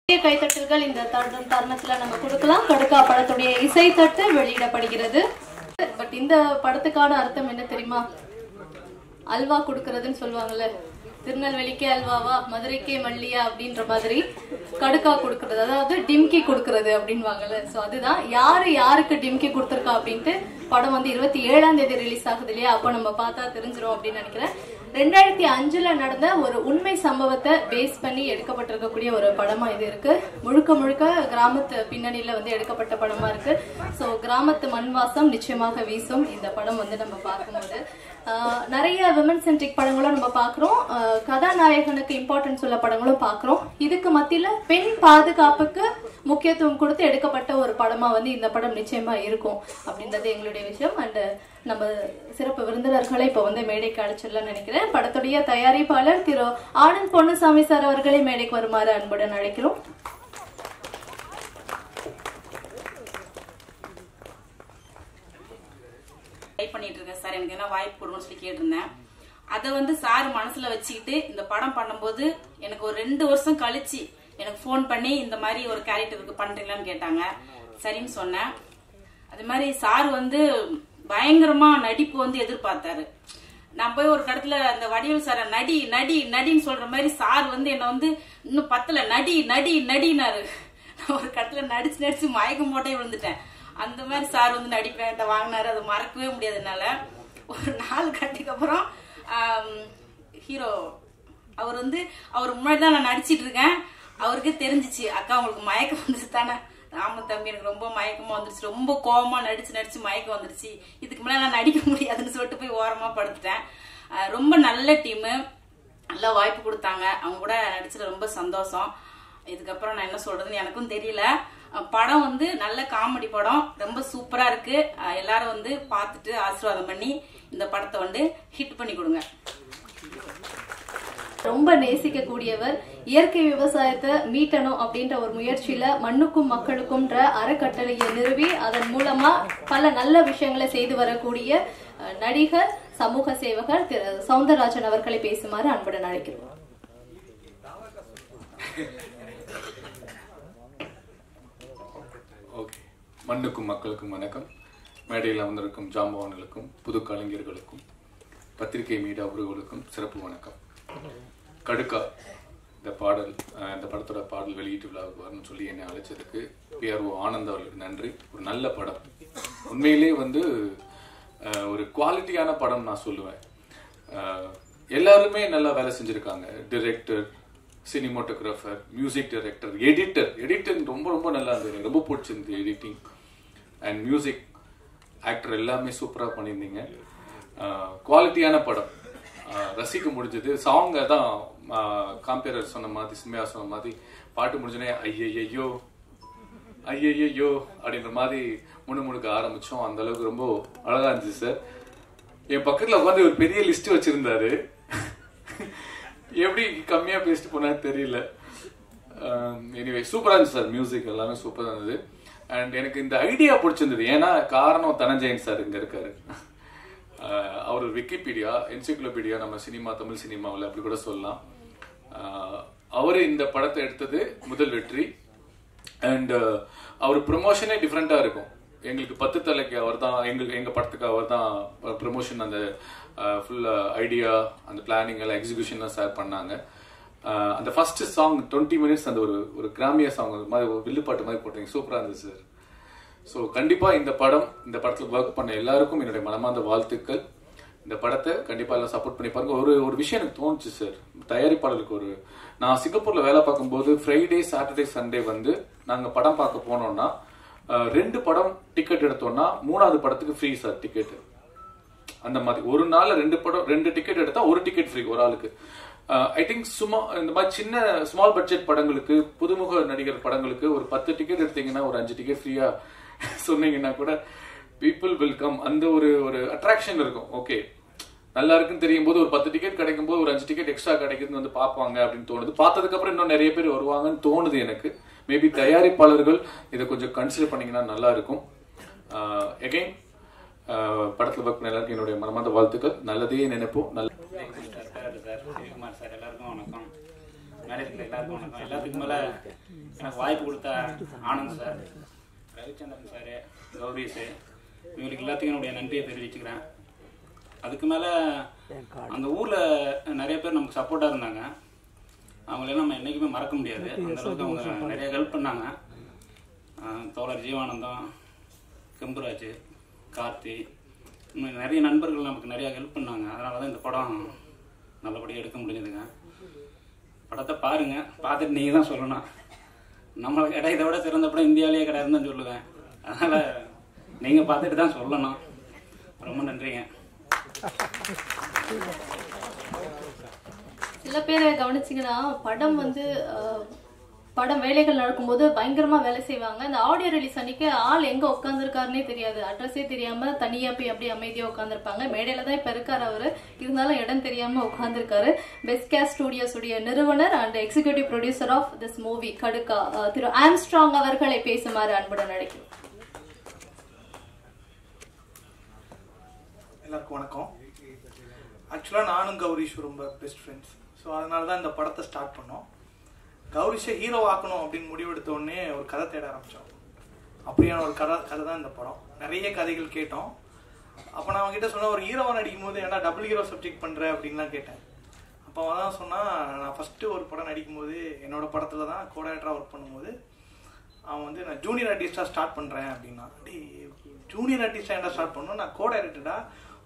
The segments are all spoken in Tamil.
கைத்தட்டல்கள் இந்த தருணத்துல நம்ம கொடுக்கலாம். கடுக்கா படத்துடைய இசை தட்டு வெளியிடப்படுகிறது. பட் இந்த படத்துக்கான அர்த்தம் என்ன தெரியுமா? அல்வா கொடுக்கறதுன்னு சொல்லுவாங்கல்ல, திருநெல்வேலிக்கே அல்வாவா மதுரைக்கே மல்லியா அப்படின்ற மாதிரி கடுக்கா கொடுக்கறது, அதாவது டிம்கி கொடுக்கறது அப்படின்வாங்கல்ல. சோ அதுதான் யாரு யாருக்கு டிம்கி கொடுத்துருக்கா அப்படின்ட்டு படம் வந்து 27ஆம் தேதி ரிலீஸ் ஆகுது இல்லையா? அப்ப நம்ம பார்த்தா தெரிஞ்சிடும் அப்படின்னு நினைக்கிறேன். 2005 நடந்த ஒரு உண்மை சம்பவத்தை பேஸ் பண்ணி எடுக்கப்பட்டிருக்கக்கூடிய ஒரு படமா இது இருக்கு. முழுக்க முழுக்க கிராமத்து பின்னணியில வந்து எடுக்கப்பட்ட படமா இருக்கு. சோ கிராமத்து மண் வாசம் நிச்சயமாக வீசும் இந்த படம் வந்து நம்ம பார்க்கும்போது. நிறைய விமன் சென்ட்ரிக் படங்களும் நம்ம பாக்குறோம், கதாநாயகனுக்கு இம்பார்ட்டன்ஸ் உள்ள படங்களும் பாக்குறோம். இதுக்கு மத்தியில பெண் பாதுகாப்புக்கு முக்கியத்துவம் கொடுத்து எடுக்கப்பட்ட ஒரு படமா வந்து இந்த படம் நிச்சயமா இருக்கும் அப்படின்றது எங்களுடைய விஷயம். அண்ட் நம்ம சிறப்பு விருந்தினர்களை இப்ப வந்து மேடைக்கு அழைச்சிடலாம் நினைக்கிறேன். படத்துடைய தயாரிப்பாளர் திரு ஆனந்த் பொன்னுசாமி சார் அவர்களை மேடைக்கு வருமாறு அன்புடன் அழைக்கிறோம். பண்ணிட்டு இருக்கேன் சார், எனக்கு என்ன வாய்ப்பு கொடுங்கன்னு சொல்லி கேட்டிருந்தேன். அதை வந்து சார் மனசுல வச்சுக்கிட்டு இந்த படம் பண்ணும்போது எனக்கு ஒரு 2 வருஷம் கழிச்சு எனக்கு போன் பண்ணி இந்த மாதிரி ஒரு கேரக்டருக்கு பண்றீங்களான்னு கேட்டாங்க. சரின்னு சொன்னேன். அது மாதிரி சார் வந்து பயங்கரமா நடிப்பு வந்து எதிர்பார்த்தாரு. நான் போய் ஒரு இடத்துல அந்த வடிவேல் சார நடி நடி நடின்னு சொல்ற மாதிரி சார் வந்து என்ன வந்து இன்னும் பத்தல நடி நடி நடினாரு. நான் ஒரு இடத்துல நடிச்சு நடிச்சு மயக்கம் போட்டே விழுந்துட்டேன். அந்த மாதிரி சார் வந்து நடிப்பேன் வாங்கினாரு. அது மறக்கவே முடியாதுனால ஒரு 4 கட்டுக்கு அப்புறம் ஹீரோ அவர் வந்து அவர் முன்னாடிதான் நான் நடிச்சிட்டு இருக்கேன். அவருக்கே தெரிஞ்சிச்சு, அக்கா உங்களுக்கு மயக்கம் வந்துச்சு தானே? ஆமா தம்பி, எனக்கு ரொம்ப மயக்கமா வந்துருச்சு, ரொம்ப கோபமா நடிச்சு நடிச்சு மயக்கம் வந்துருச்சு, இதுக்கு மேல நான் நடிக்க முடியாதுன்னு சொல்லிட்டு போய் ஓரமா படுத்துட்டேன். ரொம்ப நல்ல டீமு, நல்ல வாய்ப்பு கொடுத்தாங்க. அவங்க கூட நடிச்சது ரொம்ப சந்தோஷம். இதுக்கப்புறம் நான் என்ன சொல்றதுன்னு எனக்கும் தெரியல. படம் வந்து நல்ல காமெடி படம், ரொம்ப சூப்பரா இருக்கு. எல்லாரும் வந்து பார்த்துட்டு ஆசீர்வாதம் பண்ணி இந்த படத்தை வந்து ஹிட் பண்ணி கொடுங்க. ரொம்ப நேசிக்க கூடியவர், இயற்கை விவசாயத்தை மீட்டணும் அப்படின்ற ஒரு முயற்சியில மண்ணுக்கும் மக்களுக்கும்ன்ற அறக்கட்டளையை நிறுவி அதன் மூலமா பல நல்ல விஷயங்களை செய்து வரக்கூடிய நடிகர், சமூக சேவகர் திரு சவுந்தரராஜன் அவர்களை பேசுமாறு அன்புடன் அழைக்கிறோம். மண்ணுக்கும் மக்களுக்கும் வணக்கம். மேடையில் வந்திருக்கும் ஜாம்பவான்களுக்கும் புது கலைஞர்களுக்கும் பத்திரிகை மீடியா உறவுகளுக்கும் சிறப்பு வணக்கம். கடுக்கா இந்த படத்தோட பாடல் வெளியீட்டு விழாவுக்கு வரணும்னு சொல்லி என்னை அழைச்சதுக்கு PRO ஆனந்த் அவர்களுக்கு நன்றி. ஒரு நல்ல படம், உண்மையிலே வந்து ஒரு குவாலிட்டியான படம் நான் சொல்லுவேன். எல்லாருமே நல்லா வேலை செஞ்சிருக்காங்க. Director, cinematographer, music director, editing ரொம்ப ரொம்ப நல்லா இருந்தது. எனக்கு ரொம்ப பிடிச்சிருந்தது எடிட்டிங் அண்ட் மியூசிக். ஆக்டர் எல்லாமே சூப்பராக பண்ணியிருந்தீங்க. குவாலிட்டியான படம், ரசிக்க முடிஞ்சது. சாங் தான் காம்பேரர் சொன்ன மாதிரி, சிம்மையா சொன்ன மாதிரி பாட்டு முடிஞ்சோடனே ஐயையோ ஐயையோ அப்படின்ற மாதிரி முணுமுணுக்க ஆரம்பிச்சோம். அந்த அளவுக்கு ரொம்ப அழகா இருந்துச்சு சார். என் பக்கத்துல உட்காந்து ஒரு பெரிய லிஸ்ட் வச்சிருந்தாரு. எப்படி கம்மியா பேசிட்டு போனா தெரியல. எனிவே சூப்பரா இருந்துச்சு சார். மியூசிக் எல்லாமே சூப்பரா இருந்தது. அண்ட் எனக்கு இந்த ஐடியா பிடிச்சிருந்தது. ஏன்னா காரணம் தனஞ்சயன் சார் இங்க இருக்காரு. அவர் விக்கிபீடியா, என்சைக்ளோபீடியா நம்ம சினிமா, தமிழ் சினிமாவில் அப்படி கூட சொல்லலாம். அவரு இந்த படத்தை எடுத்தது முதல் வெற்றி. அண்ட் அவர் ப்ரொமோஷனே டிஃப்ரெண்டா இருக்கும். எங்களுக்கு 10 தலைக்கு அவர் தான், எங்க படத்துக்கு அவர் தான் ப்ரொமோஷன், அந்த ஃபுல் ஐடியா, அந்த பிளானிங் எல்லாம் எக்ஸிகியூஷன் ஷேர் பண்ணாங்க. அந்த ஃபர்ஸ்ட் சாங் 20 மினிட்ஸ் அந்த ஒரு கிராமிய சாங் மாதிரி ஒரு வில்லுப்பாட்டு மாதிரி போட்டீங்க, சூப்பரா இருந்துச்சு சார். ஸோ கண்டிப்பா இந்த படத்தில் ஒர்க் பண்ண எல்லாருக்கும் என்னுடைய மனமார்ந்த வாழ்த்துக்கள். இந்த படத்தை கண்டிப்பா எல்லாம் சப்போர்ட் பண்ணி பாருங்க. ஒரு விஷயம் எனக்கு தோணுச்சு சார், தயாரிப்பாளருக்கு நான் சிங்கப்பூர்ல வேலை பார்க்கும்போது ஃப்ரைடே, சாட்டர்டே, சண்டே வந்து நாங்க படம் பார்க்க போனோம்னா 2 படம் டிக்கெட் எடுத்தோம்னா 3ஆவது படத்துக்கு ஃப்ரீ சார் டிக்கெட். அந்த மாதிரி ஒரு நாள்ல 2 டிக்கெட் எடுத்தா 1 டிக்கெட் ஃப்ரீ ஒரு ஆளுக்கு. ஐ திங்க் சும்மா இந்த மாதிரி சின்ன ஸ்மால் பட்ஜெட் படங்களுக்கு, புதுமுக நடிகர் படங்களுக்கு ஒரு 10 டிக்கெட் எடுத்தீங்கன்னா ஒரு 5 டிக்கெட் ஃப்ரீயா சொன்னீங்கன்னா கூட பீப்புள் வில் கம். அந்த ஒரு அட்ராக்ஷன் இருக்கும். ஓகே, நல்லா இருக்குன்னு தெரியும் போது ஒரு 10 டிக்கெட் கிடைக்கும் போது ஒரு 5 டிக்கெட் எக்ஸ்ட்ரா கிடைக்குதுன்னு வந்து பார்ப்பாங்க அப்படின்னு தோணுது. பார்த்ததுக்கு அப்புறம் இன்னும் நிறைய பேர் வருவாங்கன்னு தோணுது எனக்கு. மேபி தயாரிப்பாளர்கள் இதை கொஞ்சம் கன்சிடர் பண்ணீங்கன்னா நல்லா இருக்கும். எகைன் படத்துல ஒர்க் பண்ண எல்லாருக்கும் என்னுடைய மனமார்ந்த வாழ்த்துக்கள். நல்லதே நினைப்போம். சார், எல்லாருக்கும் வணக்கம். மேரேஜில் எல்லாருக்கும் வணக்கம். எல்லாத்துக்கும் மேலே எனக்கு வாய்ப்பு கொடுத்த ஆனந்த் சார், ரவிச்சந்திரன் சார், கௌரிஸு, இவங்களுக்கு எல்லாத்துக்கும் என்னுடைய நன்றியை தெரிவிச்சுக்கிறேன். அதுக்கு மேலே அந்த ஊரில் நிறைய பேர் நமக்கு சப்போர்ட்டாக இருந்தாங்க. அவங்களெல்லாம் நம்ம என்றைக்குமே மறக்க முடியாது. அந்தளவுக்கு அவங்க நிறைய ஹெல்ப் பண்ணாங்க. தோழர் ஜீவானந்தம், கெம்புராஜ், கார்த்தி, இன்னும் நிறைய நண்பர்கள் நமக்கு நிறையா ஹெல்ப் பண்ணாங்க. அதனால தான் இந்த படம் நல்லபடியாக எடுக்க முடிஞ்சதுங்க. படத்தை பாருங்கள், பார்த்துட்டு நீங்கள் தான் சொல்லணும். நம்மளுக்கு இடம் இதை விட சிறந்த படம் இந்தியாவிலேயே கிடையாதுன்னு தான் சொல்லுவேன். அதனால் நீங்கள் பார்த்துட்டு தான் சொல்லணும். ரொம்ப நன்றிங்க. சில பேரை கவனிச்சிங்கன்னா படம் வேலைகள் நடக்கும்போது பயங்கரமா வேலை செய்வாங்க. அந்த ஆடியோ ரிலீஸ் அன்னைக்கு ஆள் எங்க உட்காந்துருக்காருன்னே தெரியாது, அட்ரஸே தெரியாம தனியா போய் அப்படியே அமைதியா உட்காந்துருப்பாங்க. மேடையில தான் இப்ப இருக்காரு அவரு, இருந்தாலும் இடம் தெரியாம உட்காந்துருக்காரு. பெஸ்ட் கேஸ்ட் ஸ்டுடியோஸ் உடைய நிறுவனர் and executive producer of this movie Kadukka Thiru Armstrong அவர்களை பேசுமாறு அன்புடன் அழைக்கிறோம். எல்லாருக்கும் வணக்கம். ஆக்சுவலாக நானும் கௌரிஷ் ரொம்ப பெஸ்ட் ஃப்ரெண்ட்ஸ். ஸோ அதனால தான் இந்த படத்தை ஸ்டார்ட் பண்ணோம். கௌரிஷை ஹீரோ ஆக்கணும் அப்படின்னு முடிவெடுத்த உடனே ஒரு கதை தேட ஆரம்பித்தோம். அப்படியான ஒரு கதை தான் இந்த படம். நிறைய கதைகள் கேட்டோம். அப்போ நான் அவங்ககிட்ட சொன்னேன், ஒரு ஹீரோவை நடிக்கும் போது ஏன்னா டபுள் ஹீரோ சப்ஜெக்ட் பண்ணுறேன் அப்படின்லாம் கேட்டேன். அப்போ அவன் தான் சொன்னால், நான் ஃபஸ்ட்டு ஒரு படம் நடிக்கும்போது என்னோட படத்தில் தான் கோஆர்டினேட்டராக ஒர்க் பண்ணும்போது அவன் வந்து நான் ஜூனியர் ஆர்டிஸ்டாக ஸ்டார்ட் பண்ணுறேன் அப்படின்னா, ஜூனியர் ஆர்டிஸ்டாக என்ன ஸ்டார்ட் பண்ணணும், நான் கோஆர்டினேட்டடா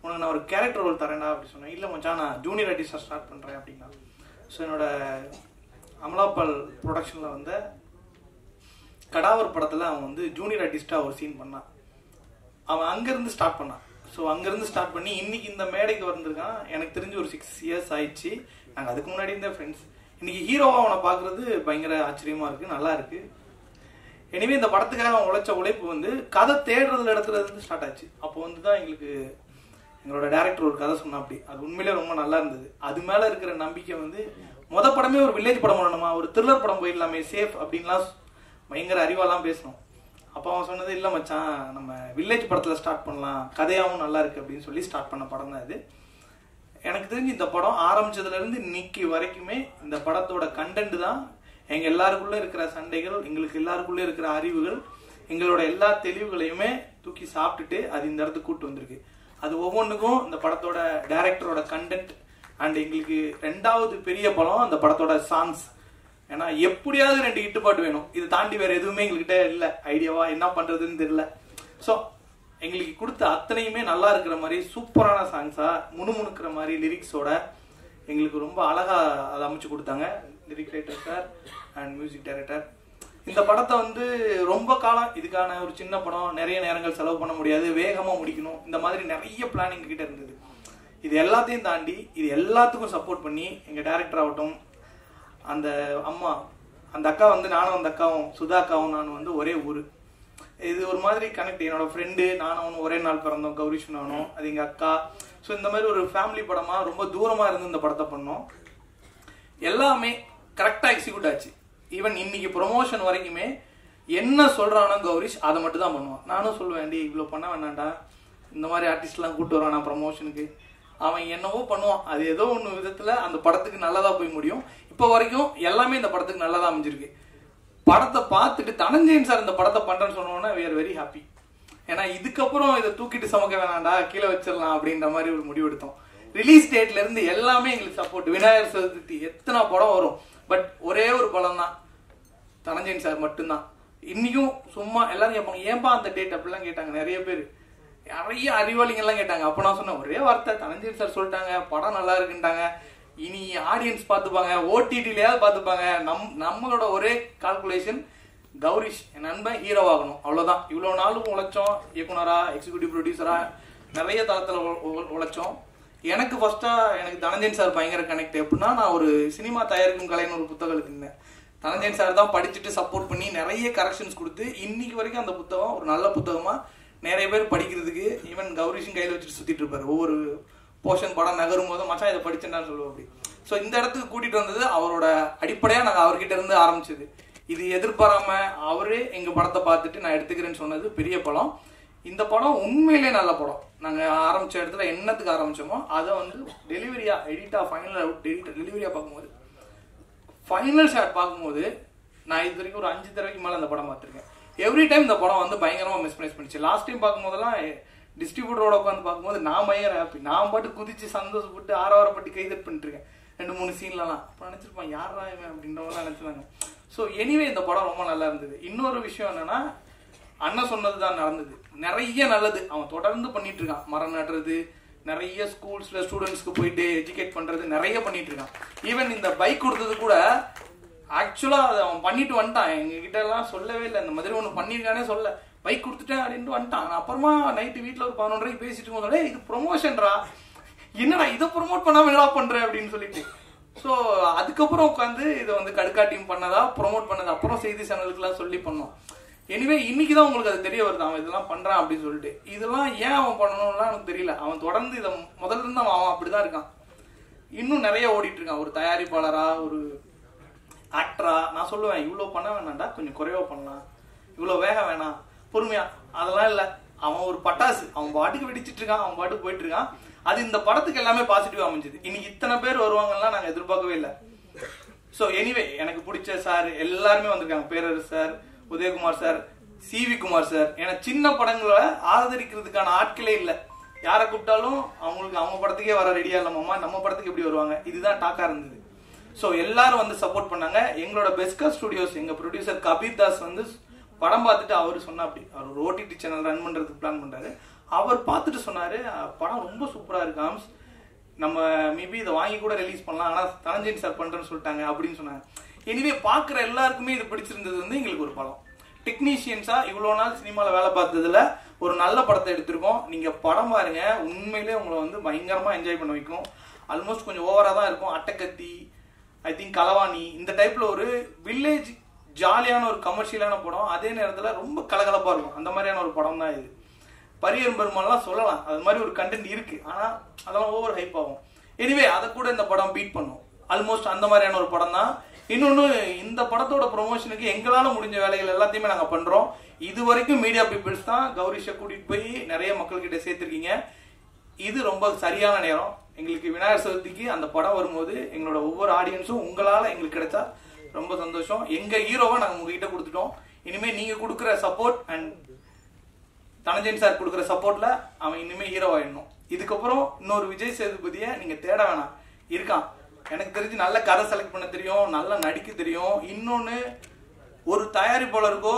உனக்கு நான் ஒரு கேரக்டர் ரோல் தரேன்டா அப்படி சொன்னேன். இல்லை மச்சான் நான் ஜூனியர் ஆர்டிஸ்டாக ஸ்டார்ட் பண்ணுறேன் அப்படின்னா. ஸோ என்னோட அமலாபால் ப்ரொடக்ஷனில் வந்த கடாவர் படத்தில் அவன் வந்து ஜூனியர் ஆர்டிஸ்டாக ஒரு சீன் பண்ணான். அவன் அங்கேருந்து ஸ்டார்ட் பண்ணான். ஸோ அங்கேருந்து ஸ்டார்ட் பண்ணி இன்னைக்கு இந்த மேடைக்கு வந்திருக்கான். எனக்கு தெரிஞ்சு ஒரு 6 years ஆயிடுச்சு. நாங்கள் அதுக்கு முன்னாடி இருந்த ஃப்ரெண்ட்ஸ். இன்னைக்கு ஹீரோவாக அவனை பார்க்குறது பயங்கர ஆச்சரியமாக இருக்குது, நல்லா இருக்குது. எனவே இந்த படத்துக்காக அவன் உழைச்ச உழைப்பு வந்து கதை தேடுறதுல இடத்துல இருந்து ஸ்டார்ட் ஆச்சு. அப்போ வந்து தான் எங்களோட டேரக்டர் ஒரு கதை சொன்னா, அப்படி அது உண்மையிலே ரொம்ப நல்லா இருந்தது. அது மேலே இருக்கிற நம்பிக்கை வந்து படமே ஒரு வில்லேஜ் படம் பண்ணணுமா, ஒரு த்ரில்லர் படம் போயிடலாமே சேஃப் அப்படின்லாம் பயங்கர அறிவாலாம் பேசணும். அப்போ அவன் சொன்னது, இல்லை மச்சான் நம்ம வில்லேஜ் படத்தில் ஸ்டார்ட் பண்ணலாம், கதையாகவும் நல்லா இருக்குது அப்படின்னு சொல்லி ஸ்டார்ட் பண்ண படம் தான் இது. எனக்கு தெரிஞ்சு இந்த படம் ஆரம்பிச்சதுலேருந்து இன்னைக்கு வரைக்குமே இந்த படத்தோட கண்டென்ட் தான் எங்கள் எல்லாருக்குள்ளே இருக்கிற சண்டைகள், எங்களுக்கு எல்லாருக்குள்ளே இருக்கிற அறிவுகள், எங்களோட எல்லா தெளிவுகளையுமே தூக்கி சாப்பிட்டுட்டு அது இந்த இடத்துக்கு கூப்பிட்டு வந்திருக்கு. அது ஒவ்வொன்றுக்கும் இந்த படத்தோட டைரக்டரோட கண்டென்ட் அண்ட் எங்களுக்கு 2வது பெரிய பலம் அந்த படத்தோட சாங்ஸ். ஏன்னா எப்படியாவது 2 இட்டுப்பாட்டு வேணும், இது தாண்டி வேற எதுவுமே எங்ககிட்ட இல்லை. ஐடியாவா என்ன பண்றதுன்னு தெரியல. ஸோ எங்களுக்கு கொடுத்த அத்தனையுமே நல்லா இருக்கிற மாதிரி சூப்பரான சாங்ஸா முணுமுணுக்கிற மாதிரி லிரிக்ஸோட எங்களுக்கு ரொம்ப அழகா அதை அமைச்சு கொடுத்தாங்க lyric writer sir and music director. இந்த படத்தை வந்து ரொம்ப காலம் இதுக்கான ஒரு சின்ன படம், நிறைய நேரங்கள் செலவு பண்ண முடியாது, வேகமாக முடிக்கணும், இந்த மாதிரி நிறைய பிளானிங் கிட்ட இருந்தது. இது எல்லாத்தையும் தாண்டி இது எல்லாத்துக்கும் சப்போர்ட் பண்ணி எங்கள் டைரக்டர் ஆகட்டும், அந்த அம்மா அந்த அக்கா வந்து நானும் அந்த அக்காவும் சுதா அக்காவும் நானும் வந்து ஒரே ஊர். இது ஒரு மாதிரி கனெக்ட். என்னோட ஃப்ரெண்டு நானும் அவனும் ஒரே நாள் பிறந்தோம், கௌரிஷ் நானும், அது எங்கள் அக்கா. ஸோ இந்த மாதிரி ஒரு ஃபேமிலி படமாக ரொம்ப தூரமாக இருந்து இந்த படத்தை பண்ணோம். எல்லாமே கரெக்டாக எக்ஸிக்யூட் ஆச்சு. ஈவன் இன்னைக்கு ப்ரொமோஷன் வரைக்குமே என்ன சொல்றானோ கௌரிஷ் அதை மட்டும் தான் பண்ணுவான். நானும் சொல்லுவேன், இவ்வளோ பண்ண வேணாண்டா, இந்த மாதிரி ஆர்டிஸ்ட்லாம் கூப்பிட்டு வரானா ப்ரமோஷனுக்கு, அவன் என்னவோ பண்ணுவான். அது ஏதோ ஒன்று விதத்தில் அந்த படத்துக்கு நல்லதாக போய் முடியும். இப்போ வரைக்கும் எல்லாமே இந்த படத்துக்கு நல்லதாக அமைஞ்சிருக்கு. படத்தை பார்த்துட்டு தனஞ்சயன் சார் இந்த படத்தை பண்ணுறேன்னு சொன்னோன்னா we are very happy. ஏன்னா இதுக்கப்புறம் இதை தூக்கிட்டு சமைக்க வேணாண்டா, கீழே வச்சிடலாம் அப்படின்ற மாதிரி ஒரு முடிவு எடுத்தோம். ரிலீஸ் டேட்ல இருந்து எல்லாமே எங்களுக்கு சப்போர்ட். விநாயகர் சதுர்த்தி எத்தனை படம் வரும், பட் ஒரே ஒரு படம் தான் தனஞ்சயன் சார் மட்டும்தான். இன்னைக்கும் சும்மா எல்லாரும் கேட்பாங்க, ஏன்பா அந்த டேட் அப்படிலாம் கேட்டாங்க. நிறைய பேர், நிறைய அறிவாளிங்கெல்லாம் கேட்டாங்க. அப்போ நான் சொன்னேன், ஒரே வார்த்தை, தனஞ்சயன் சார் சொல்லிட்டாங்க, படம் நல்லா இருக்குன்ட்டாங்க, இனி ஆடியன்ஸ் பார்த்துப்பாங்க, ஓடிடிலையாவது பார்த்துப்பாங்க. நம்மளோட ஒரே கால்குலேஷன், கௌரிஷ் என் நண்பன் ஹீரோவாகணும், அவ்வளோதான். இவ்வளோ நாளும் உழைச்சோம், இயக்குனரா எக்ஸிக்யூட்டிவ் ப்ரொடியூசரா நிறைய தளத்தில் உழைச்சோம். எனக்கு ஃபர்ஸ்டா எனக்கு தனஞ்சயன் சார் பயங்கர கனெக்ட். எப்படின்னா, நான் ஒரு சினிமா தயாரிக்கும் கலைன்னு ஒரு புத்தகம் எழுதினேன். தனஞ்சயன் சார் தான் படிச்சுட்டு சப்போர்ட் பண்ணி நிறைய கரெக்ஷன்ஸ் கொடுத்து இன்னைக்கு வரைக்கும் அந்த புத்தகம் ஒரு நல்ல புத்தகமா நிறைய பேர் படிக்கிறதுக்கு, ஈவன் கௌரிஷும் கையில் வச்சுட்டு சுத்திட்டு இருப்பாரு. ஒவ்வொரு போர்ஷன் படம் நகரும் போது மச்சான் இதை படிச்சேன்னு சொல்லுவோம் அப்படி. ஸோ இந்த இடத்துக்கு கூட்டிட்டு வந்தது அவரோட அடிப்படையா நாங்கள் அவர்கிட்ட இருந்து ஆரம்பிச்சது. இது எதிர்பாராம அவரே எங்க படத்தை பார்த்துட்டு நான் எடுத்துக்கிறேன்னு சொன்னது பெரிய படம். இந்த படம் உண்மையிலே நல்ல படம். நாங்கள் ஆரம்பிச்ச இடத்துல என்னத்துக்கு ஆரம்பிச்சோமோ அதை வந்து டெலிவரியா, எடிட்டா, ஃபைனல் டெலிவரியா பார்க்கும்போது ஃபைனல் ஷாட் பார்க்கும்போது நான் இது வரைக்கும் ஒரு 5 தடவைக்கு மேலே அந்த படம் பார்த்துருக்கேன். எவ்ரி டைம் இந்த படம் வந்து பயங்கரமாக மிஸ்பிரைஸ் பண்ணிச்சு. லாஸ்ட் டைம் பார்க்கும்போதெல்லாம் டிஸ்ட்ரிபியூட்டரோட உட்காந்து பார்க்கும்போது நான் பயங்கர ஹாப்பி. நான் பாட்டு குதிச்சு சந்தோஷப்பட்டு ஆரவாரப்பட்டு கைதட் பண்ணிட்டு இருக்கேன் 2-3 சீன்லலாம். அப்போ நினச்சிருப்பான் யாரா இவன் அப்படின்றவங்க நினச்சிருந்தாங்க. ஸோ எனிவே இந்த படம் ரொம்ப நல்லா இருந்தது. இன்னொரு விஷயம் என்னன்னா, அண்ணன் சொன்னது தான் நடந்தது. நிறைய நல்லது அவன் தொடர்ந்து பண்ணிட்டு இருக்கான். மரம் நடுறது, நிறைய ஸ்கூல்ஸ்ல ஸ்டூடெண்ட்ஸ்க்கு போயிட்டு எஜுகேட் பண்றது நிறைய பண்ணிட்டு இருக்கான். ஈவன் இந்த பைக் கொடுத்தது கூட ஆக்சுவலா அதை அவன் பண்ணிட்டு வந்துட்டான். எங்ககிட்ட எல்லாம் சொல்லவே இல்லை, இந்த மாதிரி ஒன்று பண்ணிருக்கானே சொல்ல, பைக் கொடுத்துட்டேன் அப்படின்ட்டு வந்துட்டான். அப்புறமா நைட்டு வீட்டில் ஒரு 11:30 பேசிட்டு இருக்கோம், இது ப்ரொமோஷன்ரா, என்னடா இதை ப்ரொமோட் பண்ணாம என்னடா பண்ற அப்படின்னு சொல்லிட்டு. ஸோ அதுக்கப்புறம் உட்காந்து இதை வந்து கடுக்காட்டியும் பண்ணதா ப்ரொமோட் பண்ணது அப்புறம் செய்தி சேனலுக்குலாம் சொல்லி பண்ணோம். எனிவே இன்னைக்கு தான் உங்களுக்கு அது தெரிய வருது அவன் இதெல்லாம் பண்றான் அப்படின்னு சொல்லிட்டு. இதெல்லாம் ஏன் அவன் பண்ணணும்லாம் எனக்கு தெரியல. அவன் தொடர்ந்து இதை முதல்ல இருந்து அவன் அப்படிதான் இருக்கான். இன்னும் நிறைய ஓடிட்டு இருக்கான். ஒரு தயாரிப்பாளரா, ஒரு ஆக்டரா. நான் சொல்லுவேன் இவ்வளோ பண்ண வேணாண்டா, கொஞ்சம் குறைவா பண்ணலாம், இவ்வளோ வேகம் வேணாம், பொறுமையா. அதெல்லாம் இல்லை. அவன் ஒரு பட்டாசு, அவன் பாட்டுக்கு வெடிச்சிட்டு இருக்கான், அவன் பாட்டுக்கு போயிட்டு இருக்கான். அது இந்த படத்துக்கு எல்லாமே பாசிட்டிவா அமைஞ்சது. இன்னைக்கு இத்தனை பேர் வருவாங்கலாம் நாங்க எதிர்பார்க்கவே இல்லை. ஸோ எனிவே எனக்கு பிடிச்ச சார் எல்லாருமே வந்திருக்காங்க. Perarasu sir, Udhayakumar sir, CV Kumar sir. ஏன்னா சின்ன படங்களை ஆதரிக்கிறதுக்கான ஆட்களே இல்லை. யாரை கூப்பிட்டாலும் அவங்களுக்கு அவங்க படத்துக்கே வர ரெடியா இல்லாமம்மா, நம்ம படத்துக்கு எப்படி வருவாங்க, இதுதான் டாக்கா இருந்தது. ஸோ எல்லாரும் வந்து சப்போர்ட் பண்ணாங்க. எங்களோட பெஸ்கா ஸ்டுடியோஸ் எங்க ப்ரொடியூசர் கபீர் தாஸ் வந்து படம் பார்த்துட்டு அவர் சொன்னா, அப்படி அவர் ஒரு OTT சேனல் ரன் பண்றதுக்கு பிளான் பண்றாரு. அவர் பார்த்துட்டு சொன்னாரு, படம் ரொம்ப சூப்பரா இருக்கு ஆம்ஸ், நம்ம மேபி இதை வாங்கி கூட ரிலீஸ் பண்ணலாம், ஆனா தனஞ்சயன் சார் பண்றேன்னு சொல்லிட்டாங்க அப்படின்னு சொன்னாங்க. எனிவே பாக்குற எல்லாருக்குமே இது பிடிச்சிருந்தது வந்து எங்களுக்கு ஒரு படம். டெக்னீஷியன்ஸா இவ்வளவு நாள் சினிமால வேலை பார்த்ததுல ஒரு நல்ல படத்தை எடுத்திருக்கோம். நீங்க படம் பாருங்க, உண்மையிலே உங்களை வந்து பயங்கரமா என்ஜாய் பண்ண வைக்கும். ஆல்மோஸ்ட் கொஞ்சம் ஓவரா தான் இருக்கும். அட்டக்கத்தி, ஐ திங்க் கலவாணி, இந்த டைப்ல ஒரு வில்லேஜ் ஜாலியான ஒரு கமர்ஷியலான படம், அதே நேரத்துல ரொம்ப கலகலப்பா இருக்கும். அந்த மாதிரியான ஒரு படம் தான் இது. பரியரும் பெருமாள்லாம் சொல்லலாம், அது மாதிரி ஒரு கண்டென்ட் இருக்கு. ஆனா அதெல்லாம் ஓவர் ஹைப் ஆகும். எனிவே அதை கூட இந்த படம் பீட் பண்ணும். ஆல்மோஸ்ட் அந்த மாதிரியான ஒரு படம் தான். இன்னொன்னு, இந்த படத்தோட ப்ரொமோஷனுக்கு எங்களால முடிஞ்ச வேலைகள் எல்லாத்தையுமே நாங்க பண்றோம். இது வரைக்கும் மீடியா பீப்புள்ஸ் தான் கௌரிஷை கூட்டிட்டு போய் நிறைய மக்கள் கிட்ட சேர்த்திருக்கீங்க. இது ரொம்ப சரியான நேரம். எங்களுக்கு விநாயகர் சதுர்த்திக்கு அந்த படம் வரும்போது எங்களோட ஒவ்வொரு ஆடியன்ஸும் உங்களால எங்களுக்கு கிடைச்சா ரொம்ப சந்தோஷம். எங்க ஹீரோவை நாங்க உங்ககிட்ட கொடுத்துட்டோம். இனிமே நீங்க கொடுக்குற சப்போர்ட் அண்ட் தனஞ்சயன் சார் கொடுக்குற சப்போர்ட்ல அவன் இனிமே ஹீரோ ஆயிடணும். இதுக்கப்புறம் இன்னொரு விஜய் சேதுபதியை நீங்க தேட வேணாம், இருக்கான். எனக்கு தெரிஞ்சு நல்ல கதை செலக்ட் பண்ண தெரியும், நல்லா நடிக்க தெரியும். இன்னொன்னு, ஒரு தயாரிப்பாளருக்கோ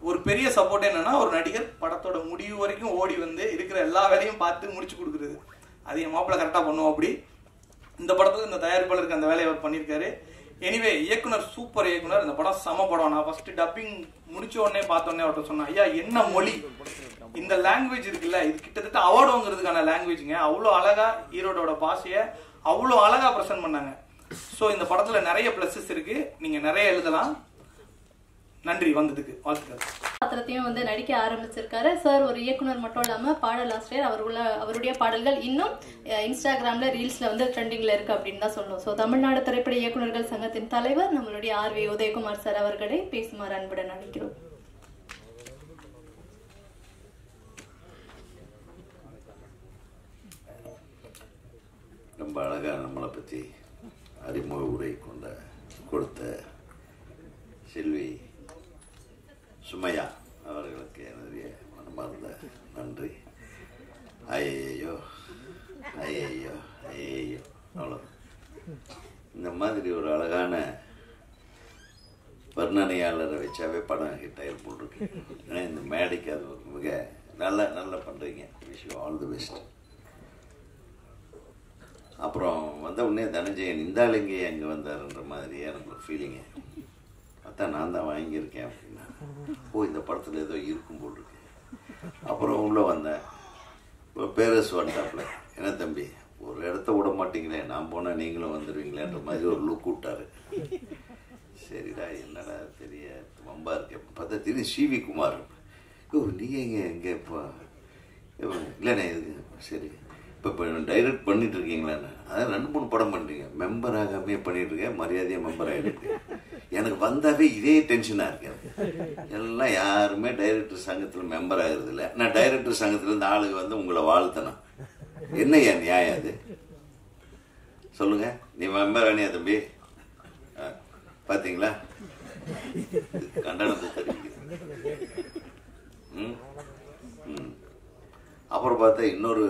ஒரு பெரிய சப்போர்ட் என்னன்னா, ஒரு நடிகர் படத்தோட முடிவு வரைக்கும் ஓடி வந்து இருக்கிற எல்லா வேலையும் பார்த்து முடிச்சு கொடுக்குறது. அது என் மாப்பிள்ள கரெக்டா பண்ணுவோம். அப்படி இந்த படத்துக்கு இந்த தயாரிப்பாளருக்கு அந்த வேலையை அவர் பண்ணியிருக்காரு. எனிவே இயக்குனர் சூப்பர் இயக்குனர். இந்த படம் சம படம். நான் ஃபர்ஸ்ட் டப்பிங் முடிச்ச உடனே பார்த்தோன்னே அவர்கிட்ட சொன்னேன், ஐயா என்ன மொழி, இந்த லாங்குவேஜ் இருக்குல்ல, இது கிட்டத்தட்ட அவார்டு வாங்குறதுக்கான லாங்குவேஜுங்க. அவ்வளோ அழகா ஈரோடோட பாஷையை அவ்வளோ அழகா பிரசன்ட் பண்ணாங்க. ஸோ இந்த படத்துல நிறைய பிளஸஸ் இருக்கு, நீங்க நிறைய எழுதலாம். நன்றி வந்ததுக்கு, வாழ்த்துக்கள். பாத்திரத்தையும் வந்து நடிக்க ஆரம்பிச்சிருக்காரு சார். ஒரு இயக்குனர் மட்டும் இல்லாம பாடல் ஆசிரியர். அவருடைய பாடல்கள் இன்னும் இன்ஸ்டாகிராம்ல ரீல்ஸ்ல வந்து ட்ரெண்டிங்ல இருக்கு அப்படின்னு தான் சொல்லணும். ஸோ தமிழ்நாடு திரைப்பட இயக்குநர்கள் சங்கத்தின் தலைவர் நம்மளுடைய RV உதயகுமார் சார் அவர்களை பேசுமாறு அன்புடன் அழைக்கிறோம். ரொம்ப அழகாக நம்மளை பற்றி அறிமுக உரை கொடுத்த செல்வி சுமையா அவர்களுக்கு என்னுடைய மனமார்ந்த நன்றி. ஐயோ ஐயோ ஐயோ அவ்வளோ. இந்த மாதிரி ஒரு அழகான வர்ணனையாளரை வச்சாவே படம் ஹிட் ஆகி போட்டிருக்கு. ஏன்னா இந்த மேடைக்கு அது மிக நல்லா பண்ணுறீங்க. Wish you all the best. அப்புறம் வந்த உடனே தனஞ்சயன் இந்த ஆளுங்க அங்கே வந்தாருன்ற மாதிரி எனக்கு ஒரு ஃபீலிங்கு. அதான் நான் தான் வாங்கியிருக்கேன் அப்படின்னா, இந்த படத்தில் ஏதோ இருக்கும் போல் இருக்கு. அப்புறம் உள்ளே வந்தேன், இப்போ பேரரசு வந்துட்டாப்புல, என்ன தம்பி ஒரு இடத்த விட மாட்டீங்களே, நான் போனால் நீங்களும் வந்துடுவீங்களேன்ற மாதிரி ஒரு லுக் விட்டாரு. சரிடா என்னடா தெரிய வம்பா இருக்கேன். பார்த்தா தெரியும் CV குமார். நீங்கள் எங்கே இப்போ இல்லைண்ணே இது சரி இப்போ டைரக்ட் பண்ணிட்டு இருக்கீங்களாண்ணே? அதான் 2-3 படம் பண்ணுறீங்க, மெம்பர் ஆகாமே பண்ணிட்டு இருக்கேன், மரியாதையாக மெம்பர் ஆகிருக்கு. எனக்கு வந்தாவே இதே டென்ஷனாக இருக்கேன். எல்லாம் யாருமே டைரக்டர் சங்கத்தில் மெம்பர் ஆகிறது இல்லை. நான் டைரக்டர் சங்கத்தில் இந்த ஆளுங்க வந்து உங்களை வாழ்த்தணும். என்ன ஏன் நியாயம் அது சொல்லுங்க? நீ மெம்பர் ஆனியா தம்பி? பார்த்தீங்களா? கண்டனத்தை தெரிவிக்கிறேன். அப்புறம் பார்த்தா இன்னொரு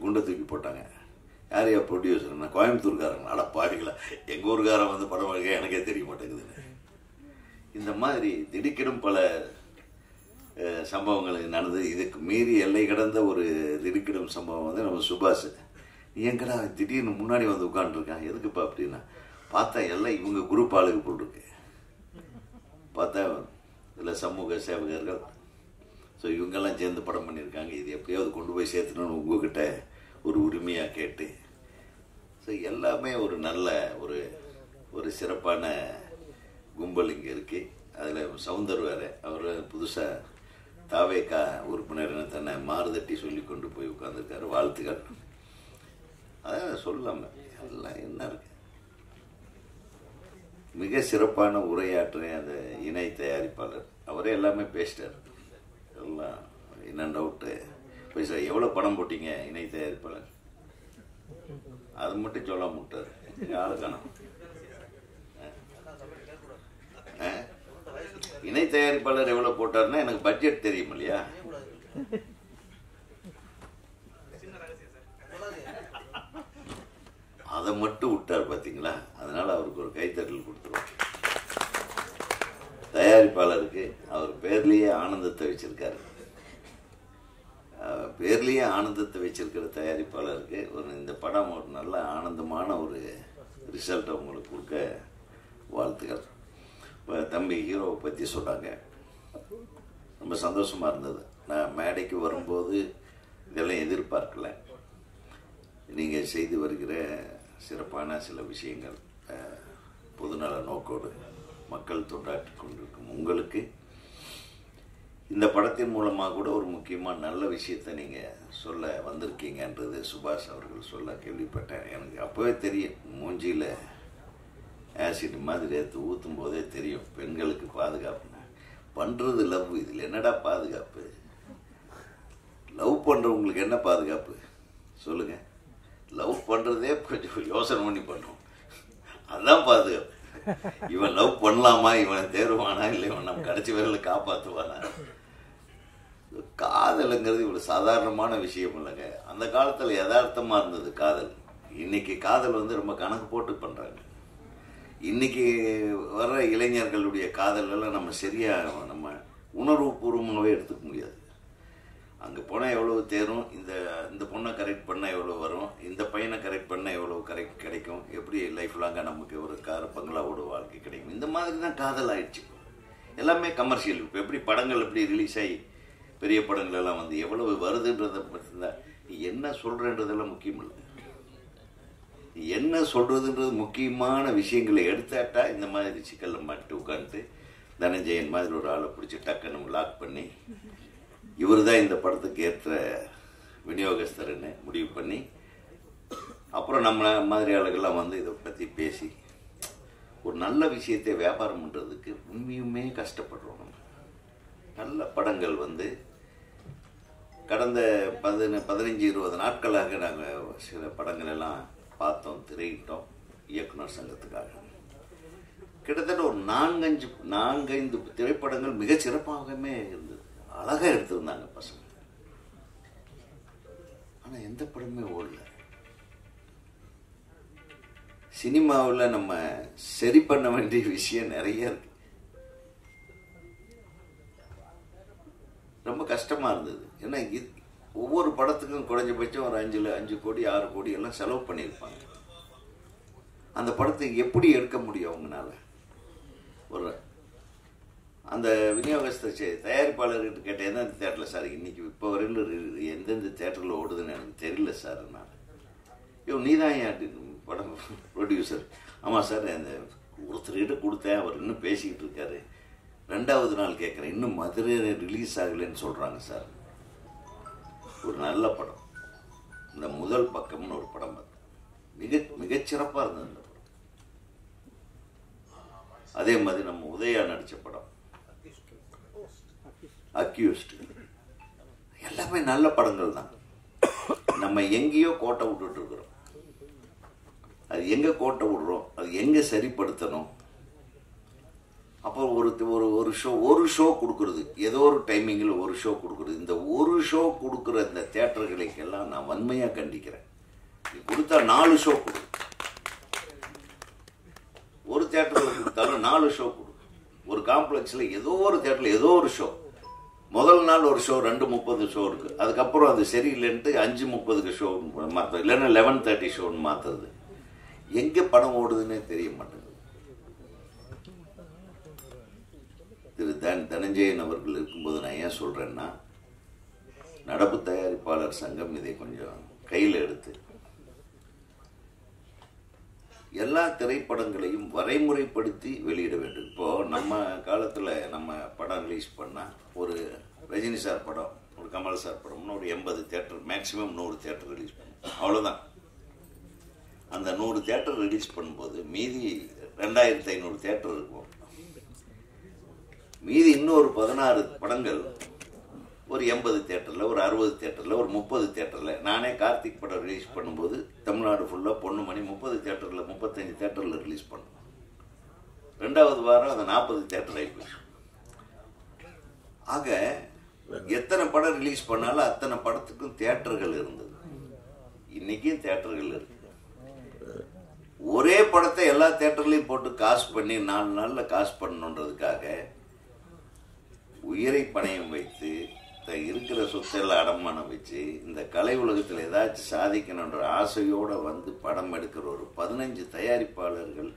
குண்டை தூக்கி போட்டாங்க. யார் யார் ப்ரொடியூசர்? நான் கோயம்புத்தூர்காரங்க. அட பாடிங்களா, எங்கள் ஊருக்காரன் வந்து படம் எடுக்க எனக்கே தெரிய மாட்டேங்குதுன்னு. இந்த மாதிரி திடுக்கிடும் பல சம்பவங்கள் நடந்து, இதுக்கு மீறி எல்லை கடந்த ஒரு திடுக்கிடும் சம்பவம் வந்து நம்ம சுபாஷ். எங்கடா திடீர்னு முன்னாடி வந்து உட்காந்துருக்கான், எதுக்குப்பா அப்படின்னா பார்த்தா எல்லாம் இவங்க குரூப் ஆளுக்கு போட்டிருக்கு. பார்த்தா இதில் சமூக சேவகர்கள், ஸோ இவங்கெல்லாம் சேர்ந்து படம் பண்ணியிருக்காங்க. இது எப்படியாவது கொண்டு போய் சேர்த்துணுன்னு உங்ககிட்ட ஒரு உரிமையாக கேட்டு, ஸோ எல்லாமே ஒரு நல்ல ஒரு சிறப்பான கும்பல் இங்கே இருக்கு. அதில் சவுந்தர் வேறு, அவர் புதுசாக தாவேக்கா உறுப்பினர் தன்னை மாறுதட்டி சொல்லி கொண்டு போய் உட்காந்துருக்காரு. வாழ்த்துக்கள். அதான் சொல்லாம எல்லாம் என்ன இருக்கு. மிக சிறப்பான உரையாற்ற அந்த இணை தயாரிப்பாளர் அவரே எல்லாமே பேசிட்டார். எல்லாம் இன் அண்ட் அவுட்டு பேச. எவ்வளோ படம் போட்டீங்க இணை தயாரிப்பாளர்? அது மட்டும் சொல்ல முட்டார். ஆளுக்கான இணை தயாரிப்பாளர் எவ்வளோ போட்டார்னா எனக்கு பட்ஜெட் தெரியும் இல்லையா? அதை மட்டும் விட்டார் பார்த்தீங்களா? அதனால அவருக்கு ஒரு கைத்தட்டல் கொடுத்துருவோம். தயாரிப்பாளருக்கு அவர் பேர்லேயே ஆனந்தத்தை வச்சிருக்காரு. பேர்லேயே ஆனந்தத்தை வச்சிருக்கிற தயாரிப்பாளருக்கு இந்த படம் ஒரு நல்ல ஆனந்தமான ஒரு ரிசல்ட் அவங்களுக்கு கொடுக்க வாழ்த்துக்கள். இப்போ தம்பி ஹீரோவை பற்றி சொன்னாங்க, ரொம்ப சந்தோஷமாக இருந்தது. நான் மேடைக்கு வரும்போது இதெல்லாம் எதிர்பார்க்கல. நீங்கள் செய்து வருகிற சிறப்பான சில விஷயங்கள், பொதுநல நோக்கோடு மக்கள் தொண்டாற்றி கொண்டிருக்கும் உங்களுக்கு இந்த படத்தின் மூலமாக கூட ஒரு முக்கியமான நல்ல விஷயத்தை நீங்கள் சொல்ல வந்திருக்கீங்கன்றது சுபாஷ் அவர்கள் சொல்ல கேள்விப்பட்டேன். எனக்கு அப்போவே தெரியும், மூஞ்சியில் ஆசிட் மாதிரி எடுத்து ஊற்றும் போதே தெரியும் பெண்களுக்கு பாதுகாப்புன்னு. பண்ணுறது லவ், இதில் என்னடா பாதுகாப்பு? லவ் பண்ணுறவங்களுக்கு என்ன பாதுகாப்பு சொல்லுங்கள்? லவ் பண்ணுறதே கொஞ்சம் யோசனை பண்ணி பண்ணுவோம், அதுதான் பாதுகாப்பு. இவன் லவ் பண்ணலாமா, இவனை தேர்வானா, இல்லை இவன் நம்ம கடைசி வரையில் காப்பாற்றுவானா? காதலுங்கிறது இவ்வளவு சாதாரணமான விஷயம் இல்லைங்க. அந்த காலத்தில் யதார்த்தமாக இருந்தது காதல். இன்னைக்கு காதல் வந்து ரொம்ப கணக்கு போட்டு பண்ணுறாங்க. இன்னைக்கு வர்ற இளைஞர்களுடைய காதல் எல்லாம் நம்ம சரியாக நம்ம உணர்வுபூர்வமாகவே எடுத்துக்க முடியாது. அங்கே போனால் எவ்வளவு தேரும், இந்த பொண்ணை கரெக்ட் பண்ணால் எவ்வளோ வரும், இந்த பையனை கரெக்ட் பண்ணால் எவ்வளோ கரெக்ட் கிடைக்கும், எப்படி லைஃப் லாங்காக நமக்கு ஒரு கார் பங்களாவோட வாழ்க்கை கிடைக்கும், இந்த மாதிரி தான் காதல் ஆயிடுச்சு. எல்லாமே கமர்ஷியல். இப்போ எப்படி படங்கள் எப்படி ரிலீஸ் ஆகி பெரிய படங்கள் எல்லாம் வந்து எவ்வளவு வருதுன்றதை மட்டும்தான். என்ன சொல்கிறன்றதெல்லாம் முக்கியம் இல்லை, என்ன சொல்கிறதுன்றது முக்கியமான விஷயங்களை எடுத்தாட்டா இந்த மாதிரி சிக்கல்ல மாட்டி உட்காந்துட்டு தனஞ்சயன் மாதிரி ஒரு ஆளை பிடிச்சி டக்குன்னு லாக் பண்ணி இவர் தான் இந்த படத்துக்கு ஏற்ற விநியோகஸ்தர்னு முடிவு பண்ணி, அப்புறம் நம்ம மாதிரி ஆளுகள்லாம் வந்து இதை பற்றி பேசி ஒரு நல்ல விஷயத்தை வியாபாரம் பண்ணுறதுக்கு உண்மையுமே கஷ்டப்படுறோம். நம்ம நல்ல படங்கள் வந்து கடந்த 15-20 நாட்களாக நாங்கள் சில படங்கள் எல்லாம் பார்த்தோம், திரையிட்டோம் இயக்குனர் சங்கத்துக்காக. கிட்டத்தட்ட ஒரு 4-5 திரைப்படங்கள் மிக சிறப்பாகவே இருந்தது, அழகாக எடுத்திருந்தாங்க பசங்க. ஆனால் எந்த படமே ஓடல. சினிமாவில் நம்ம சரி பண்ண வேண்டிய விஷயம் நிறைய இருக்கு. ரொம்ப கஷ்டமா இருந்தது. ஏன்னா ஒவ்வொரு படத்துக்கும் குறைஞ்சபட்சம் ஒரு 5 கோடி 6 கோடி எல்லாம் செலவு பண்ணியிருப்பாங்க. அந்த படத்தை எப்படி எடுக்க முடியும் அவங்கனால? ஒரு அந்த விநியோகஸ்த தயாரிப்பாளர்கிட்ட கேட்டேன், எந்தெந்த தேட்டரில் சார் இன்னைக்கு இப்போ வரையில் எந்தெந்த தேட்டரில் ஓடுதுன்னு எனக்கு தெரியல சார். நான் நீ தான் படம் ப்ரொடியூசர். ஆமாம் சார், அந்த ஒருத்தர்கிட்ட கொடுத்தேன், அவர் இன்னும் பேசிக்கிட்டு இருக்காரு. 2வது நாள் கேட்குறேன், இன்னும் மதுரை ரிலீஸ் ஆகலைன்னு சொல்கிறாங்க சார். ஒரு நல்ல படம், இந்த முதல் பக்கம்னு ஒரு படம் பார்த்தேன், மிகச்சிறப்பாக இருந்தது அந்த படம். அதே மாதிரி நம்ம உதயா நடித்த படம் அக்யூஸ்ட், எல்லாமே நல்ல படங்கள் தான். நம்ம எங்கேயோ கோட்டை விட்டுட்டு இருக்கிறோம். அது எங்கே கோட்டை விடுறோம், அது எங்கே சரிப்படுத்தணும், ஒரு ஷோ கொடுக்குறது, ஏதோ ஒரு டைமிங்கில் ஒரு ஷோ கொடுக்குறது. இந்த ஒரு ஷோ கொடுக்குற இந்த தியேட்டர்களுக்கெல்லாம் நான் வன்மையாக கண்டிக்கிறேன். நீ கொடுத்தா 4 ஷோ கொடு, ஒரு தியேட்டரில் கொடுத்தாலும் 4 ஷோ கொடு. ஒரு காம்ப்ளெக்ஸில் ஏதோ ஒரு தியேட்டரில் ஏதோ ஒரு ஷோ, முதல் நாள் ஒரு ஷோ 2:30 ஷோ இருக்கு, அதுக்கப்புறம் அது சரியில்லைன்ட்டு 5:30 ஷோ மாற்ற, இல்லைன்னா 11:30 ஷோன்னு மாற்றுறது. எங்கே படம் ஓடுதுன்னே தெரிய மாட்டேங்குது. திரு தனஞ்சயன் அவர்கள் இருக்கும்போது நான் ஏன் சொல்கிறேன்னா, நடப்பு தயாரிப்பாளர் சங்கம் இதை கொஞ்சம் கையில் எடுத்து எல்லா திரைப்படங்களையும் வரைமுறைப்படுத்தி வெளியிட வேண்டும். இப்போது நம்ம காலத்தில் நம்ம படம் ரிலீஸ் பண்ணால், ஒரு ரஜினி சார் படம், ஒரு கமல் சார் படம்னு ஒரு 80 தியேட்டர், மேக்ஸிமம் 100 தியேட்டர் ரிலீஸ் பண்ணும், அவ்வளோதான். அந்த 100 தியேட்டர் ரிலீஸ் பண்ணும்போது மீதி 2500 தியேட்டர் இருக்கும். மீதி இன்னொரு 16 படங்கள் ஒரு 80 தியேட்டரில், ஒரு 60 தியேட்டரில், ஒரு 30 தியேட்டரில். நானே கார்த்திக் படம் ரிலீஸ் பண்ணும்போது தமிழ்நாடு ஃபுல்லாக பொண்ணுமணி 30 தியேட்டரில், 35 தியேட்டரில் ரிலீஸ் பண்ணோம். 2வது வாரம் அது 40 தியேட்டர் ஆகிப்போச்சு. ஆக எத்தனை படம் ரிலீஸ் பண்ணாலும் அத்தனை படத்துக்கும் தியேட்டர்கள் இருந்தது. இன்னைக்கும் தியேட்டர்கள் இருக்கு. ஒரே படத்தை எல்லா தியேட்டர்லையும் போட்டு காசு பண்ணி 4 நாளில் காசு பண்ணணுன்றதுக்காக உயிரை பணயம் வைத்து இருக்கிற சொத்தெல்லாம் அடமானம் வச்சு இந்த கலை உலகத்தில் ஏதாச்சும் சாதிக்கணுன்ற ஆசையோடு வந்து படம் எடுக்கிற ஒரு 15 தயாரிப்பாளர்கள்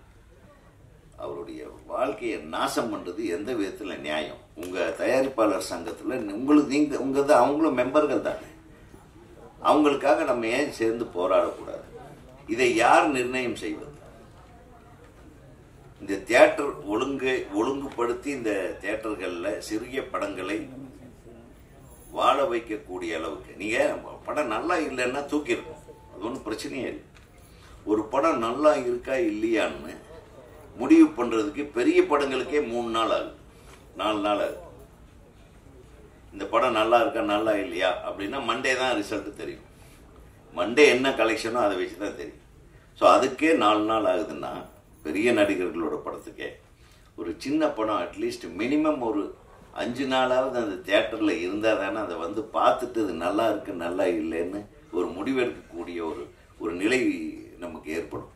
அவருடைய வாழ்க்கையை நாசம் பண்ணுறது எந்த விதத்தில் நியாயம்? உங்கள் தயாரிப்பாளர் சங்கத்தில் உங்களுக்கு உங்கள் தான், அவங்களும் மெம்பர்கள் தானே. அவங்களுக்காக நம்ம ஏன் சேர்ந்து போராடக்கூடாது? இதை யார் நிர்ணயம் செய்வது? இந்த தியேட்டர் ஒழுங்குபடுத்தி இந்த தியேட்டர்களில் சிறிய படங்களை வாழ வைக்கக்கூடிய அளவுக்கு, நீங்கள் படம் நல்லா இல்லைன்னா தூக்கியிருக்கோம், அது ஒன்றும் பிரச்சனையே இல்லை. ஒரு படம் நல்லா இருக்கா இல்லையான்னு முடிவு பண்ணுறதுக்கு பெரிய படங்களுக்கே 3 நாள் ஆகுது, 4 நாள் ஆகுது. இந்த படம் நல்லா இருக்கா நல்லா இல்லையா அப்படின்னா மண்டே தான் ரிசல்ட் தெரியும். மண்டே என்ன கலெக்ஷனோ அதை வச்சு தான் தெரியும். ஸோ அதுக்கே 4 நாள் ஆகுதுன்னா பெரிய நடிகர்களோட படத்துக்கே ஒரு சின்ன படம் அட்லீஸ்ட் மினிமம் ஒரு 5 நாளாவது அந்த தியேட்டரில் இருந்தால் தானே அதை வந்து பார்த்துட்டு இது நல்லா இருக்கு நல்லா இல்லைன்னு ஒரு முடிவெடுக்கக்கூடிய ஒரு நிலை நமக்கு ஏற்படும்.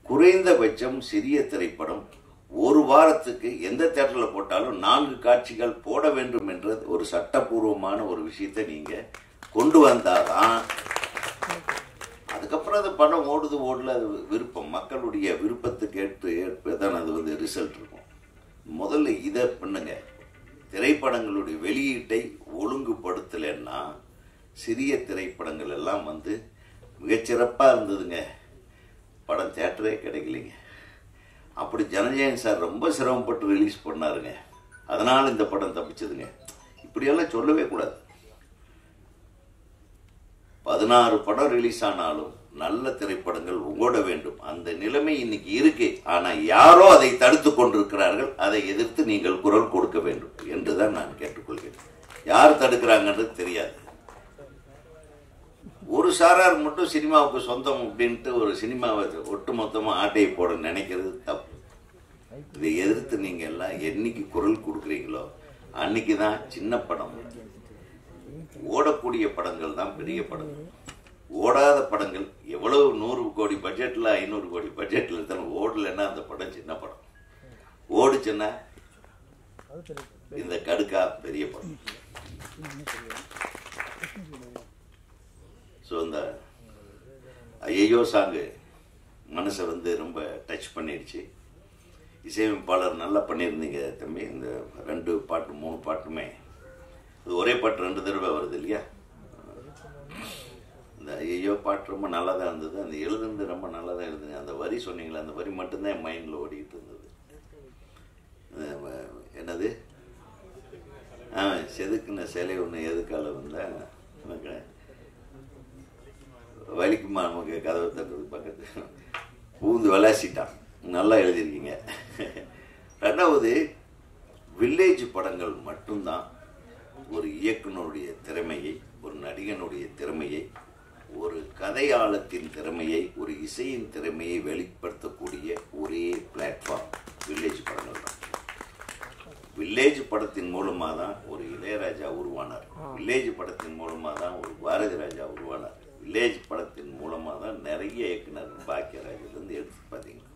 குறைந்தபட்சம் சிறிய திரைப்படம் ஒரு வாரத்துக்கு எந்த தியேட்டரில் போட்டாலும் 4 காட்சிகள் போட வேண்டும் என்ற ஒரு சட்டப்பூர்வமான ஒரு விஷயத்தை நீங்கள் கொண்டு வந்தாதான் அதுக்கப்புறம் அது படம் ஓடல, அது விருப்பம், மக்களுடைய விருப்பத்துக்கு ஏற்ப தான் அது வந்து ரிசல்ட் இருக்கும். முதல்ல இதை பண்ணுங்க. திரைப்படங்களுடைய வெளியீட்டை ஒழுங்குபடுத்தலைன்னா சிறிய திரைப்படங்கள் எல்லாம் வந்து மிகச்சிறப்பாக இருந்ததுங்க, படம் தியேட்டரே கிடைக்கலைங்க. அப்படி ஜனஜயன் சார் ரொம்ப சிரமப்பட்டு ரிலீஸ் பண்ணாருங்க, அதனால் இந்த படம் தப்பிச்சதுங்க. இப்படியெல்லாம் சொல்லவே கூடாது. 16 படம் ரிலீஸ் ஆனாலும் நல்ல திரைப்படங்கள் ஓட வேண்டும். அந்த நிலைமை இன்னைக்கு இருக்கு. ஆனா யாரோ அதை தடுத்து கொண்டிருக்கிறார்கள். அதை எதிர்த்து நீங்கள் குரல் கொடுக்க வேண்டும் என்றுதான் நான் கேட்டுக்கொள்கிறேன். யார் தடுக்கிறாங்கன்றது தெரியாது. ஒரு சாரார் மட்டும் சினிமாவுக்கு சொந்தம் அப்படின்ட்டு ஒரு சினிமாவை ஒட்டுமொத்தமா ஆட்டையை போட நினைக்கிறது தப்பு. இதை எதிர்த்து நீங்க எல்லாம் என்னைக்கு குரல் கொடுக்குறீங்களோ அன்னைக்குதான் சின்ன படம், ஓடக்கூடிய படங்கள் தான் பெரிய படங்கள். ஓடாத படங்கள் எவ்வளவு 100 கோடி பட்ஜெட்ல 500 கோடி பட்ஜெட்ல இருந்தாலும் ஓடலைன்னா அந்த படம் சின்ன படம். ஓடுச்சுன்னா இந்த கடுக்கா பெரிய படம். ஸோ இந்த ஐயோ சாங்கு மனசை வந்து ரொம்ப டச் பண்ணிடுச்சு. இசையமைப்பாளர் நல்லா பண்ணியிருந்தீங்க தம்பி. இந்த 2 பாட்டு 3 பாட்டுமே அது ஒரே பாட்டு 2 தடவை வருது இல்லையா? இந்த ஐயோ பாட்டு ரொம்ப நல்லா தான் இருந்தது. அந்த எழுதுனது ரொம்ப நல்லா தான் இருந்தது. அந்த வரி சொன்னீங்களே, அந்த வரி மட்டும்தான் என் மைண்டில் ஓடிட்டு இருந்தது. என்னது செதுக்குன சிலை ஒன்று எதுக்கால வந்தேன் எனக்கு வலிக்குமா நமக்கு கதவை தட்டுறது பக்கத்து பூந்து விளாசிட்டான். நல்லா எழுதியிருக்கீங்க. 2வது வில்லேஜ் படங்கள் மட்டும்தான் ஒரு இயக்குனருடைய திறமையை, ஒரு நடிகனுடைய திறமையை, ஒரு கதையாளத்தின் திறமையை, ஒரு இசையின் திறமையை வெளிப்படுத்தக்கூடிய ஒரே பிளாட்ஃபார்ம் வில்லேஜ் படங்கள் தான். வில்லேஜ் படத்தின் மூலமாக தான் ஒரு இளையராஜா உருவானார். வில்லேஜ் படத்தின் மூலமாக தான் ஒரு பாரதி ராஜா உருவானார். வில்லேஜ் படத்தின் மூலமாக தான் நிறைய இயக்குனர்கள் பாக்கியராஜிலிருந்து எடுத்து பார்த்தீங்கன்னா.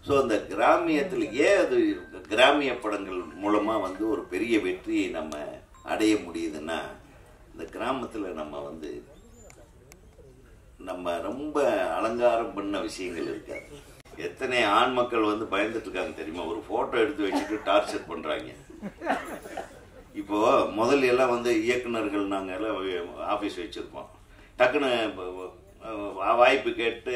ஸோ அந்த கிராமியத்தில் ஏன் அது கிராமிய படங்கள் மூலமாக வந்து ஒரு பெரிய வெற்றியை நம்ம அடைய முடியுதுன்னா, இந்த கிராமத்தில் நம்ம ரொம்ப அலங்காரம் பண்ண விஷயங்கள் இருக்காது. எத்தனை ஆண் மக்கள் வந்து பயந்துட்டு இருக்காங்க தெரியுமா? ஒரு போட்டோ எடுத்து வச்சுட்டு டார்ச்சர் பண்றாங்க. இப்போ முதல்ல எல்லாம் வந்து இயக்குனர்கள் நாங்கள் எல்லாம் ஆஃபீஸ் வச்சிருப்போம். டக்குன்னு வாய்ப்பு கேட்டு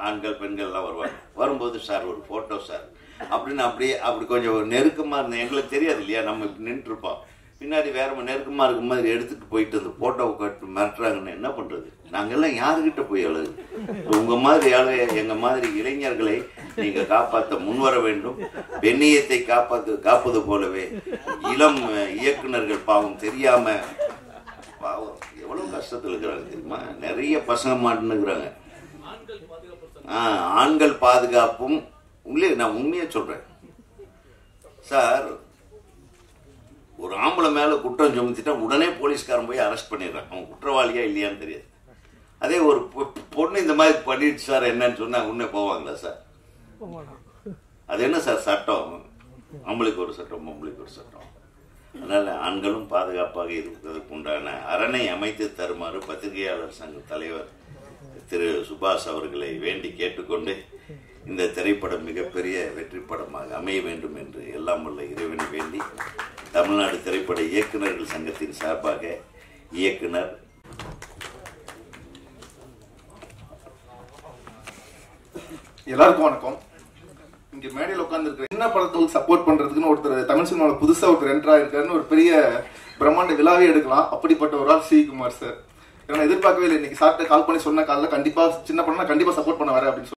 ஆண்கள் பெண்கள்லாம் வருவாங்க. வரும்போது சார் ஒரு போட்டோ சார் அப்படின்னு அப்படி கொஞ்சம் நெருக்கமாக இருந்தேன். எங்களுக்கு தெரியாது இல்லையா, நம்ம நின்று இருப்போம். பின்னாடி வேற நெருக்கமாக இருக்க மாதிரி எடுத்துட்டு போயிட்டு அந்த போட்டோவை கட்டு மிரட்டுறாங்கன்னு என்ன பண்றது? நாங்கெல்லாம் யாருக்கிட்ட போய் அழுது? உங்க மாதிரி எங்க மாதிரி இளைஞர்களை நீங்க காப்பாற்ற முன்வர வேண்டும். பெண்ணியத்தை காப்பது போலவே இளம் இயக்குனர்கள் பாவம் தெரியாம பாவம் எவ்வளவு கஷ்டத்தில் இருக்கிறாங்க தெரியுமா? நிறைய பசங்க மாட்டுனுக்குறாங்க. ஆண்கள் பாதுகாப்பும் நான் உண்மையா சொல்றேன் சார். ஒரு ஆம்பளை மேல குற்றம் சுமத்திட்டா உடனே போலீஸ்காரன் போய் அரெஸ்ட் பண்ணிடுறான். அவன் குற்றவாளியா இல்லையான்னு தெரியாது. அதே ஒரு பொண்ணு இந்த மாதிரி பண்ணிடுச்சு சார் என்னன்னு சொன்னா உடனே போவாங்களா சார்? அது என்ன சார் சட்டம்? ஆம்பளைக்கு ஒரு சட்டம், பொம்பளைக்கு ஒரு சட்டம். அதனால ஆண்களும் பாதுகாப்பாக இருக்கிறதுக்கு உண்டான அரணை அமைத்து தருமாறு பத்திரிகையாளர் சங்க தலைவர் திரு சுபாஷ் அவர்களை வேண்டி கேட்டுக்கொண்டு, இந்த திரைப்படம் மிகப்பெரிய வெற்றி படமாக அமைய வேண்டும் என்று எல்லாம் உள்ள இறைவனை வேண்டி, தமிழ்நாடு திரைப்பட இயக்குநர்கள் சங்கத்தின் சார்பாக இயக்குனர் எல்லாருக்கும் வணக்கம். இங்க மேடையில் உட்கார்ந்து இருக்கிற சின்ன படத்துக்கு சப்போர்ட் பண்றதுக்குன்னு ஒருத்தர் தமிழ் சினிமாவில் புதுசா ஒருத்தர் என்ட்ரா இருக்காருன்னு ஒரு பெரிய பிரம்மாண்ட விழாவே எடுக்கலாம். அப்படிப்பட்ட ஒரு ஆள் ஸ்ரீகுமார் சார். எதிர்பார்க்கவே இல்லை. இன்னைக்கு சார்ட்ட கால் பண்ணி சொன்ன காலில் கண்டிப்பா சின்ன படம்னா கண்டிப்பா சப்போர்ட் பண்ண வரேன் அப்படின்னு